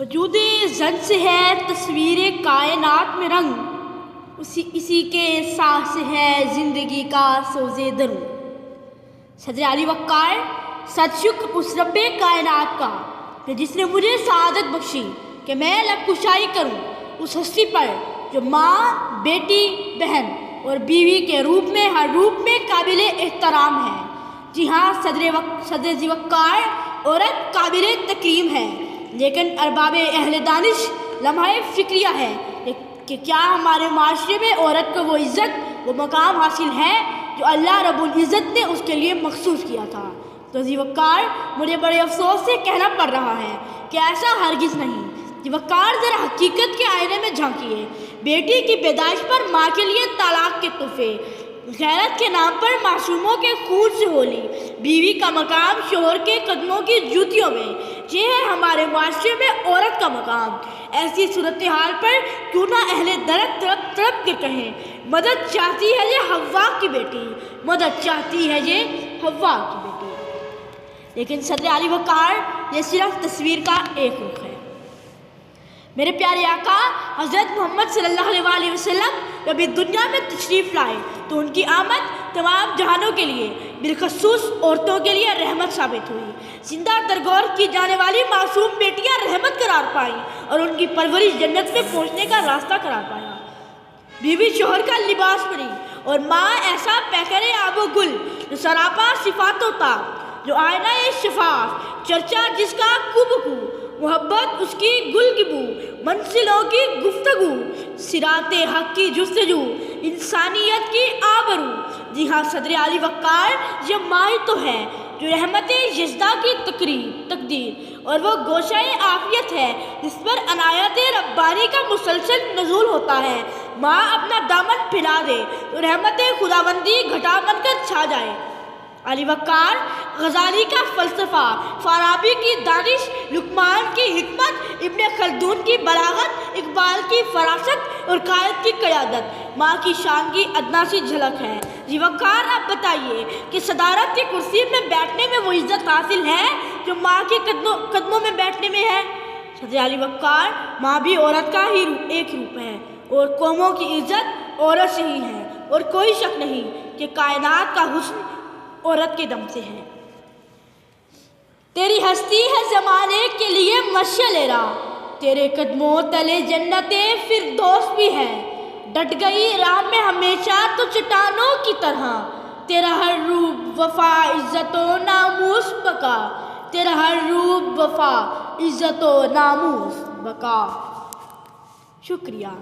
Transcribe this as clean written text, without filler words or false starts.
وجود زن سے ہے تصویر کائنات میں رنگ، اسی کے سانس سے ہے زندگی کا سوز دروں۔ صدر علی وقار، سد شکر اس رب کائنات کا کہ جس نے مجھے سعادت بخشی کہ میں لب کشائی کروں اس ہستی پر جو ماں، بیٹی، بہن اور بیوی کے روپ میں ہر روپ میں قابل احترام ہے۔ جی ہاں، صدر ذی وقار عورت قابل تکریم ہے، لیکن ارباب اہل دانش لمحہ فکریہ ہے کہ کیا ہمارے معاشرے میں عورت کو وہ عزت، وہ مقام حاصل ہے جو اللہ رب العزت نے اس کے لیے مخصوص کیا تھا۔ تو ذی وقار، مجھے بڑے افسوس سے کہنا پڑ رہا ہے کہ ایسا ہرگز نہیں۔ ذی وقار، ذرا حقیقت کے آئینے میں جھانکیے۔ بیٹی کی پیدائش پر ماں کے لیے طلاق کے تحفے، غیرت کے نام پر معصوموں کے خون سے ہولی، بیوی کا مقام شوہر کے قدموں کی جوتیوں میں، یہ ہے ہمارے معاشرے میں عورت کا مقام۔ ایسی صورتحال پر کیوں نہ اہل درد تڑپ کے کہیں، مدد چاہتی ہے یہ حوا کی بیٹی، مدد چاہتی ہے یہ حوا کی بیٹی۔ لیکن صدر علی وقار، یہ صرف تصویر کا ایک رخ ہے۔ میرے پیارے آقا حضرت محمد صلی اللہ علیہ وآلہ وسلم جب اس دنیا میں تشریف لائے تو ان کی آمد تمام جہانوں کے لیے، بالخصوص عورتوں کے لیے رحمت ثابت ہوئی۔ زندہ درگور کی جانے والی معصوم بیٹیاں رحمت قرار پائیں اور ان کی پرورش جنت میں پہنچنے کا راستہ قرار پایا۔ بیوی شوہر کا لباس بنی اور ماں ایسا پیکر آب و گل جو سراپا صفات ہوتا، جو آئینہ شفاف، چرچا جس کا کوبکو، محبت اس کی گل کی بو، منزلوں کی گفتگو، صراط حق کی جستجو، انسانیت کی آبرو۔ جی ہاں، صدر علی وقار یہ ماں ہی تو ہے جو رحمت یزدہ کی تقدیر اور وہ گوشہ عافیت ہے جس پر عنایت ربانی کا مسلسل نزول ہوتا ہے۔ ماں اپنا دامن پھیلا دے تو رحمت خداوندی گھٹا بن کر چھا جائے۔ علی وقار، غزالی کا فلسفہ، فارابی کی دانش، لقمان کی حکمت، ابن خلدون کی بلاغت، اقبال کی فراست اور قائد کی قیادت ماں کی شان کی ادنا سی جھلک ہے۔ ذی وقار، آپ بتائیے کہ صدارت کی کرسی میں بیٹھنے میں وہ عزت حاصل ہے جو ماں کے قدموں میں بیٹھنے میں ہے؟ صدر علی وقار، ماں بھی عورت کا ہی ایک روپ ہے اور قوموں کی عزت عورت سے ہی ہے، اور کوئی شک نہیں کہ کائنات کا حسن عورت کے دم سے ہے۔ تیری ہستی ہے زمانے کے لیے مشعل راہ، تیرے قدموں تلے جنت فردوس بھی ہے۔ ڈٹ گئی راہ میں ہمیشہ تو چٹانوں کی طرح، تیرا ہر روپ وفا عزت و ناموس بقا، تیرا ہر روپ وفا عزت و ناموس بقا۔ شکریہ۔